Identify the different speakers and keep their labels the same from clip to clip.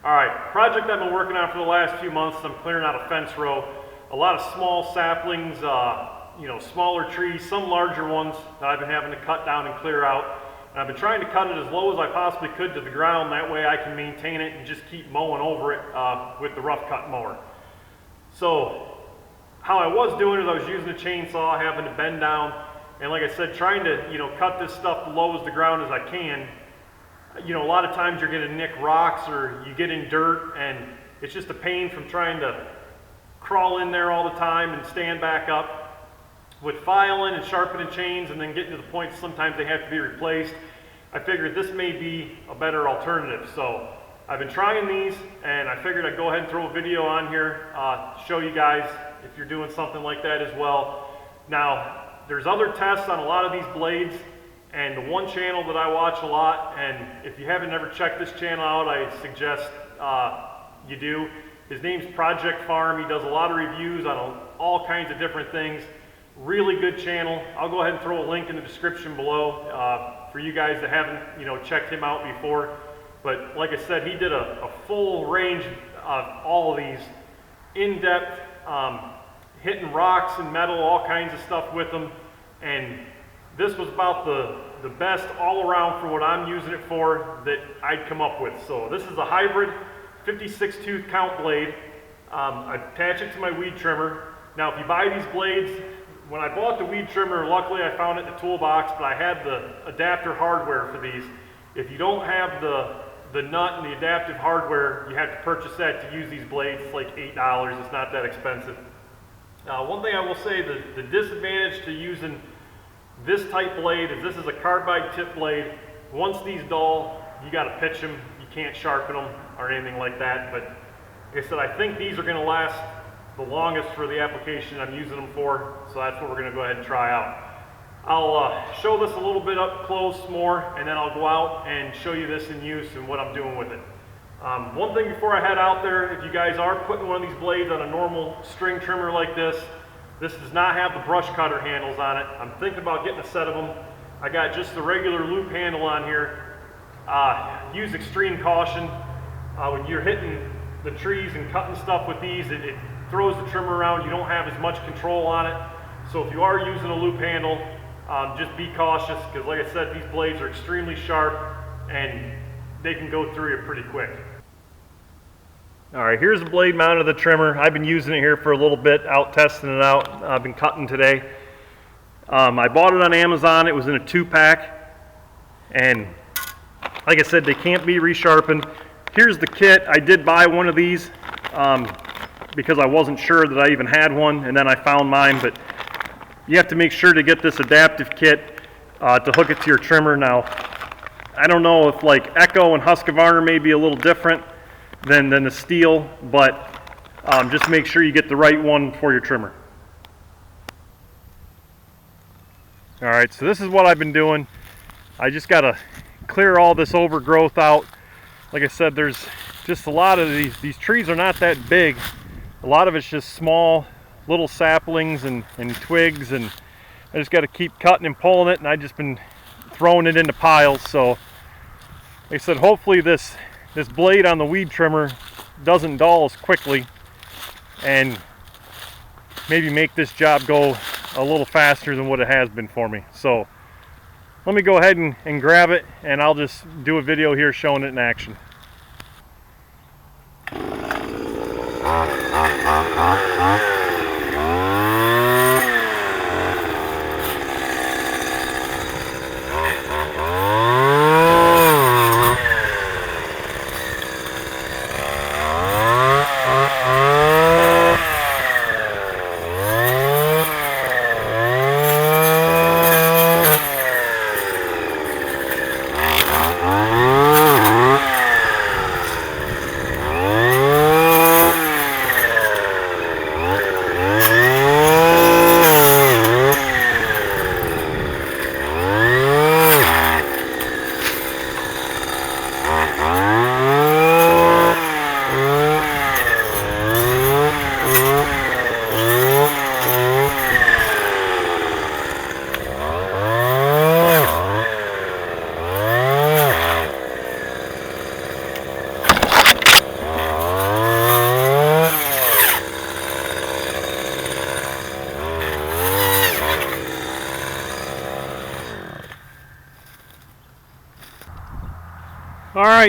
Speaker 1: Alright, project I've been working on for the last few months. I'm clearing out a fence row. A lot of small saplings, smaller trees, some larger ones that I've been having to cut down and clear out. And I've been trying to cut it as low as I possibly could to the ground. That way I can maintain it and just keep mowing over it with the rough cut mower. So how I was doing is I was using a chainsaw, having to bend down, and like I said, trying to cut this stuff as low as the ground as I can. A lot of times you're going to nick rocks or you get in dirt, and it's just a pain from trying to crawl in there all the time and stand back up. With filing and sharpening chains and then getting to the point sometimes they have to be replaced, I figured this may be a better alternative. So I've been trying these, and I figured I'd go ahead and throw a video on here, show you guys if you're doing something like that as well. Now, there's other tests on a lot of these blades, and the one channel that I watch a lot, and if you haven't ever checked this channel out, I suggest you do. His name's Project Farm. He does a lot of reviews on all kinds of different things. Really good channel. I'll go ahead and throw a link in the description below for you guys that haven't checked him out before. But like I said, he did a full range of all of these, in-depth, hitting rocks and metal, all kinds of stuff with them. And this was about the best all around for what I'm using it for that I'd come up with. So this is a hybrid 56 tooth count blade. I attach it to my weed trimmer. Now if you buy these blades, when I bought the weed trimmer, luckily I found it in the toolbox, but I had the adapter hardware for these. If you don't have the nut and the adaptive hardware, you have to purchase that to use these blades. It's like $8, it's not that expensive. One thing I will say, the disadvantage to using this type blade is this is a carbide tip blade. Once these dull, you got to pitch them. You can't sharpen them or anything like that. But like I said, I think these are going to last the longest for the application I'm using them for. So that's what we're going to go ahead and try out. I'll show this a little bit up close more, and then I'll go out and show you this in use and what I'm doing with it. One thing before I head out there, if you guys are putting one of these blades on a normal string trimmer like this does not have the brush cutter handles on it. I'm thinking about getting a set of them. I got just the regular loop handle on here. Use extreme caution. When you're hitting the trees and cutting stuff with these, it throws the trimmer around. You don't have as much control on it. So if you are using a loop handle, just be cautious, because like I said, these blades are extremely sharp and they can go through you pretty quick. Alright, here's the blade mount of the trimmer. I've been using it here for a little bit, out testing it out. I've been cutting today. I bought it on Amazon. It was in a 2-pack, and like I said, they can't be resharpened. Here's the kit. I did buy one of these because I wasn't sure that I even had one, and then I found mine. But you have to make sure to get this adaptive kit to hook it to your trimmer. Now, I don't know if like Echo and Husqvarna may be a little different than the Stihl, but just make sure you get the right one for your trimmer. Alright, so this is what I've been doing. I just got to clear all this overgrowth out. Like I said, there's just a lot of these trees are not that big. A lot of it's just small little saplings and twigs, and I just got to keep cutting and pulling it, and I've just been throwing it into piles. So like I said, hopefully this blade on the weed trimmer doesn't dull as quickly and maybe make this job go a little faster than what it has been for me. So let me go ahead and grab it, and I'll just do a video here showing it in action.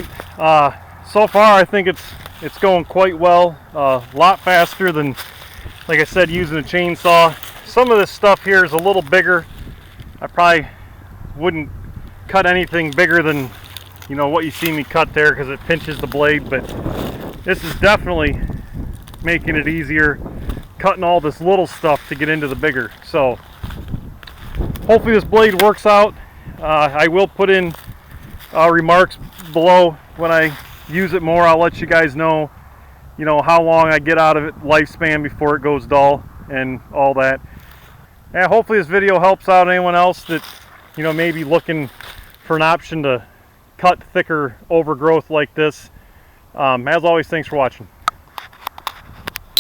Speaker 1: right, so far I think it's going quite well. A lot faster than, like I said, using a chainsaw. Some of this stuff here is a little bigger. I probably wouldn't cut anything bigger than, you know, what you see me cut there, because it pinches the blade, but this is definitely making it easier, cutting all this little stuff to get into the bigger. So hopefully this blade works out. I will put in remarks below when I use it more. I'll let you guys know, you know, how long I get out of it, lifespan before it goes dull and all that. And hopefully this video helps out anyone else that, you know, maybe looking for an option to cut thicker overgrowth like this. As always, thanks for watching.